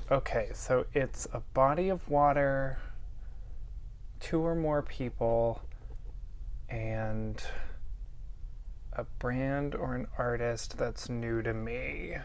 Okay, so it's a body of water, two or more people, and a brand or an artist that's new to me.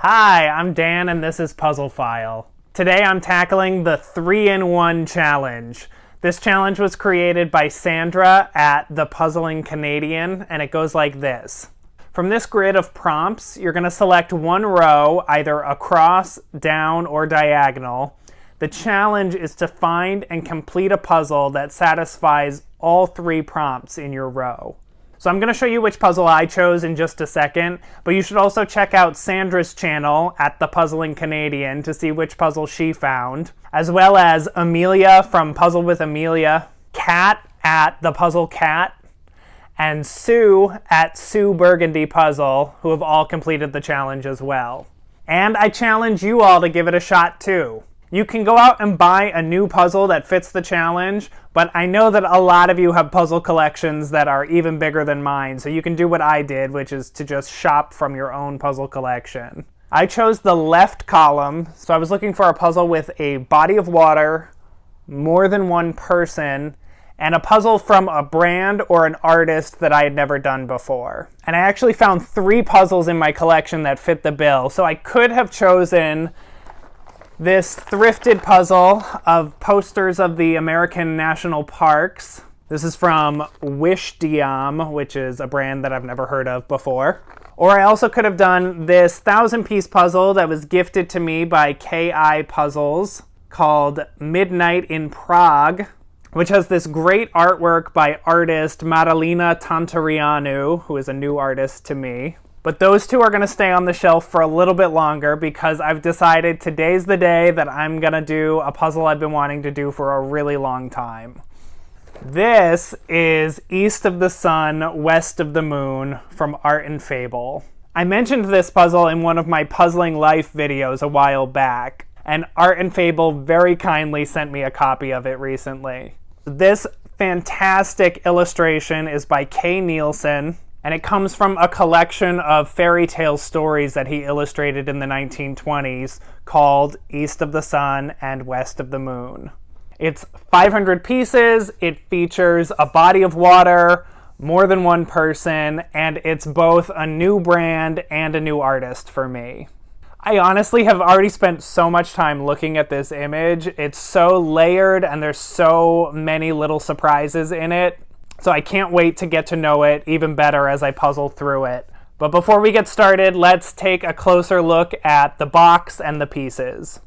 Hi, I'm Dan and this is Puzzle File. Today I'm tackling the 3-in-1 challenge. This challenge was created by Sandra at The Puzzling Canadian, and it goes like this. From this grid of prompts, you're going to select one row, either across, down, or diagonal. The challenge is to find and complete a puzzle that satisfies all 3 prompts in your row. So I'm going to show you which puzzle I chose in just a second, but you should also check out Sandra's channel at The Puzzling Canadian to see which puzzle she found, as well as Emilia from Puzzle with Emilia, Kat at The Puzzle Cat, and Sue at Sue Burgundy Puzzle, who have all completed the challenge as well. And I challenge you all to give it a shot too. You can go out and buy a new puzzle that fits the challenge, but I know that a lot of you have puzzle collections that are even bigger than mine, so you can do what I did, which is to just shop from your own puzzle collection. I chose the left column, so I was looking for a puzzle with a body of water, more than one person, and a puzzle from a brand or an artist that I had never done before. And I actually found 3 puzzles in my collection that fit the bill, so I could have chosen this thrifted puzzle of posters of the American national parks. This is from Wishdom, which is a brand that I've never heard of before. Or I also could have done this 1,000-piece puzzle that was gifted to me by KI Puzzles called Midnight in Prague, which has this great artwork by artist Madalina Tantarianu, who is a new artist to me. But those 2 are going to stay on the shelf for a little bit longer because I've decided today's the day that I'm going to do a puzzle I've been wanting to do for a really long time. This is East of the Sun, West of the Moon from Art and Fable. I mentioned this puzzle in one of my Puzzling Life videos a while back, and Art and Fable very kindly sent me a copy of it recently. This fantastic illustration is by Kay Nielsen, and it comes from a collection of fairy tale stories that he illustrated in the 1920s called East of the Sun and West of the Moon. It's 500 pieces, it features a body of water, more than one person, and it's both a new brand and a new artist for me. I honestly have already spent so much time looking at this image. It's so layered and there's so many little surprises in it. So I can't wait to get to know it even better as I puzzle through it. But before we get started, let's take a closer look at the box and the pieces.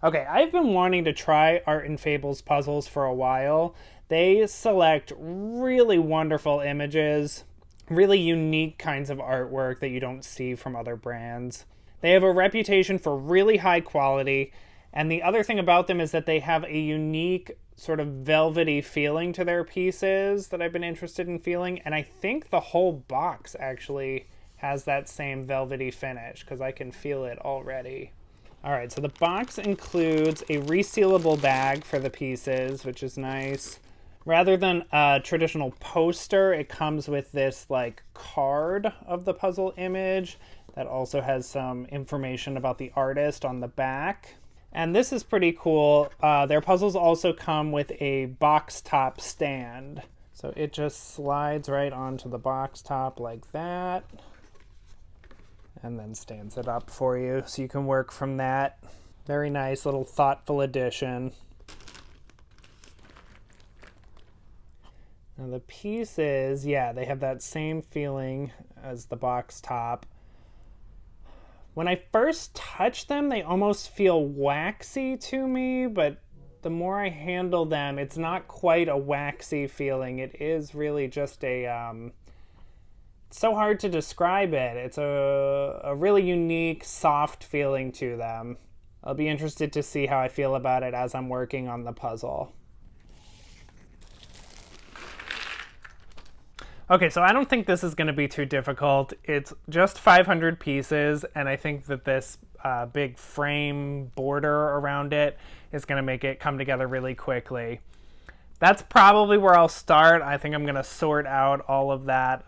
Okay, I've been wanting to try Art and Fable's puzzles for a while. They select really wonderful images, really unique kinds of artwork that you don't see from other brands. They have a reputation for really high quality, and the other thing about them is that they have a unique sort of velvety feeling to their pieces that I've been interested in feeling, and I think the whole box actually has that same velvety finish because I can feel it already. All right, so the box includes a resealable bag for the pieces, which is nice. Rather than a traditional poster, it comes with this like card of the puzzle image that also has some information about the artist on the back. And this is pretty cool. Their puzzles also come with a box top stand. So it just slides right onto the box top like that. And then stands it up for you so you can work from that. Very nice little thoughtful addition. Now the pieces, yeah, they have that same feeling as the box top. When I first touch them, they almost feel waxy to me, but the more I handle them, it's not quite a waxy feeling. It is really just a, it's so hard to describe it. It's a really unique, soft feeling to them. I'll be interested to see how I feel about it as I'm working on the puzzle. Okay, so I don't think this is going to be too difficult. It's just 500 pieces, and I think that this big frame border around it is going to make it come together really quickly. That's probably where I'll start. I think I'm going to sort out all of that,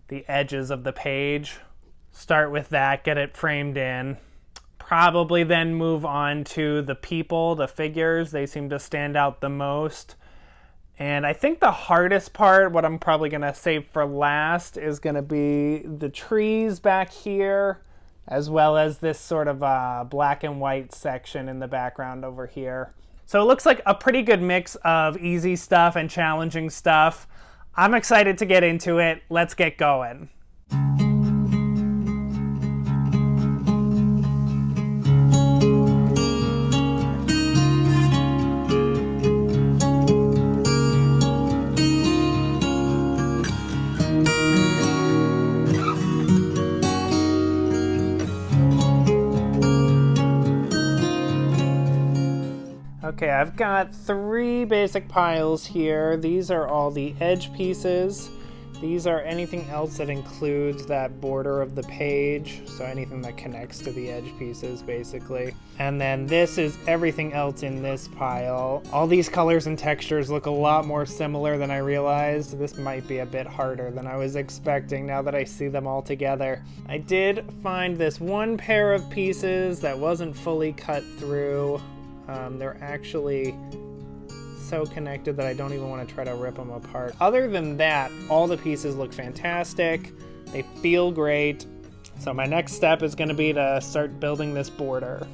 the edges of the page. Start with that, get it framed in. Probably then move on to the people, the figures. They seem to stand out the most. And I think the hardest part, what I'm probably going to save for last, is going to be the trees back here, as well as this sort of black and white section in the background over here. So it looks like a pretty good mix of easy stuff and challenging stuff. I'm excited to get into it. Let's get going. Okay, I've got 3 basic piles here. These are all the edge pieces. These are anything else that includes that border of the page, so anything that connects to the edge pieces, basically. And then this is everything else in this pile. All these colors and textures look a lot more similar than I realized. This might be a bit harder than I was expecting now that I see them all together. I did find this one pair of pieces that wasn't fully cut through. They're actually so connected that I don't even want to try to rip them apart. Other than that, all the pieces look fantastic. They feel great. So my next step is going to be to start building this border.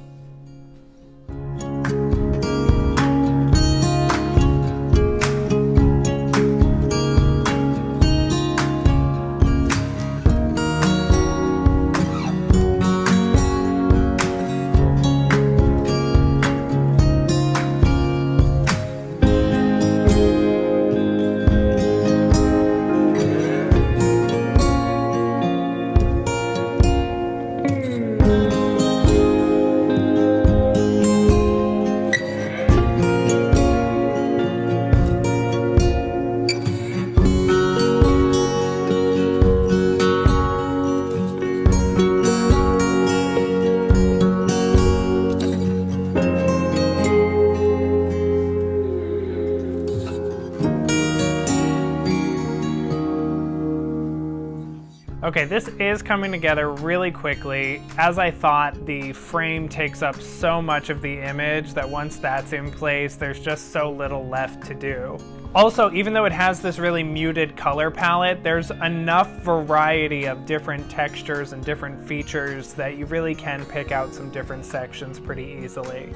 Okay, this is coming together really quickly. As I thought, the frame takes up so much of the image that once that's in place, there's just so little left to do. Also, even though it has this really muted color palette, there's enough variety of different textures and different features that you really can pick out some different sections pretty easily.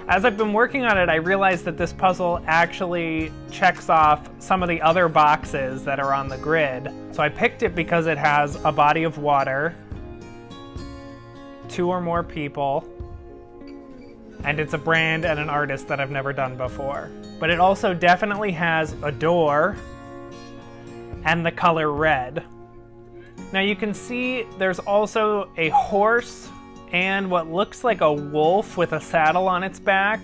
As I've been working on it, I realized that this puzzle actually checks off some of the other boxes that are on the grid. So I picked it because it has a body of water, 2 or more people, and it's a brand and an artist that I've never done before. But it also definitely has a door and the color red. Now you can see there's also a horse and what looks like a wolf with a saddle on its back.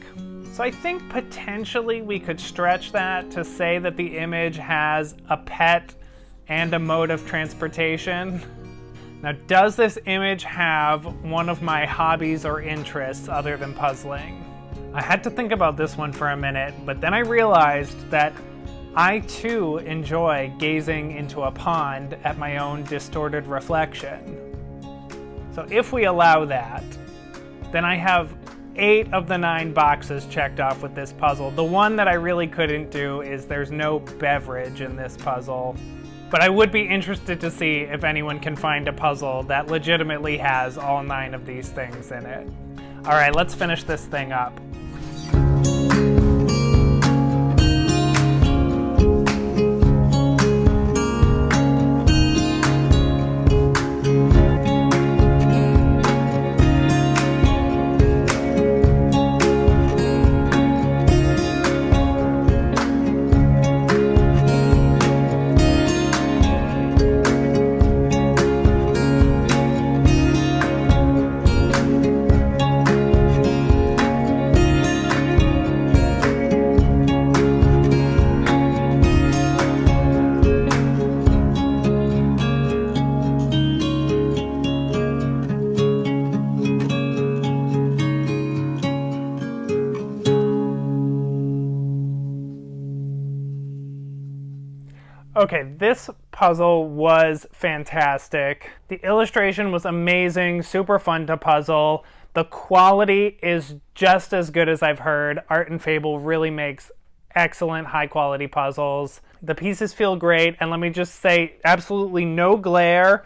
So I think potentially we could stretch that to say that the image has a pet and a mode of transportation. Now, does this image have one of my hobbies or interests other than puzzling? I had to think about this one for a minute, but then I realized that I too enjoy gazing into a pond at my own distorted reflection. So if we allow that, then I have 8 of the 9 boxes checked off with this puzzle. The one that I really couldn't do is there's no beverage in this puzzle. But I would be interested to see if anyone can find a puzzle that legitimately has all 9 of these things in it. All right, let's finish this thing up. Okay, this puzzle was fantastic. The illustration was amazing, super fun to puzzle. The quality is just as good as I've heard. Art and Fable really makes excellent high quality puzzles. The pieces feel great, and let me just say, absolutely no glare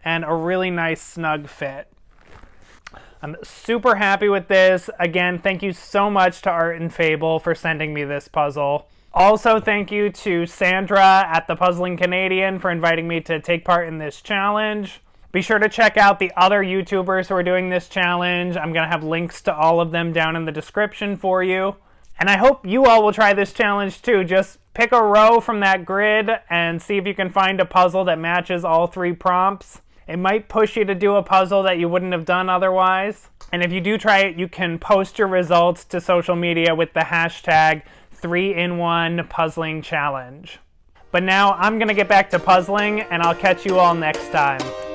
and a really nice snug fit. I'm super happy with this. Again, thank you so much to Art and Fable for sending me this puzzle. Also, thank you to Sandra at the Puzzling Canadian for inviting me to take part in this challenge. Be sure to check out the other YouTubers who are doing this challenge. I'm going to have links to all of them down in the description for you. And I hope you all will try this challenge too. Just pick a row from that grid and see if you can find a puzzle that matches all 3 prompts. It might push you to do a puzzle that you wouldn't have done otherwise. And if you do try it, you can post your results to social media with the hashtag 3-in-1 puzzling challenge. But now I'm going to get back to puzzling, and I'll catch you all next time.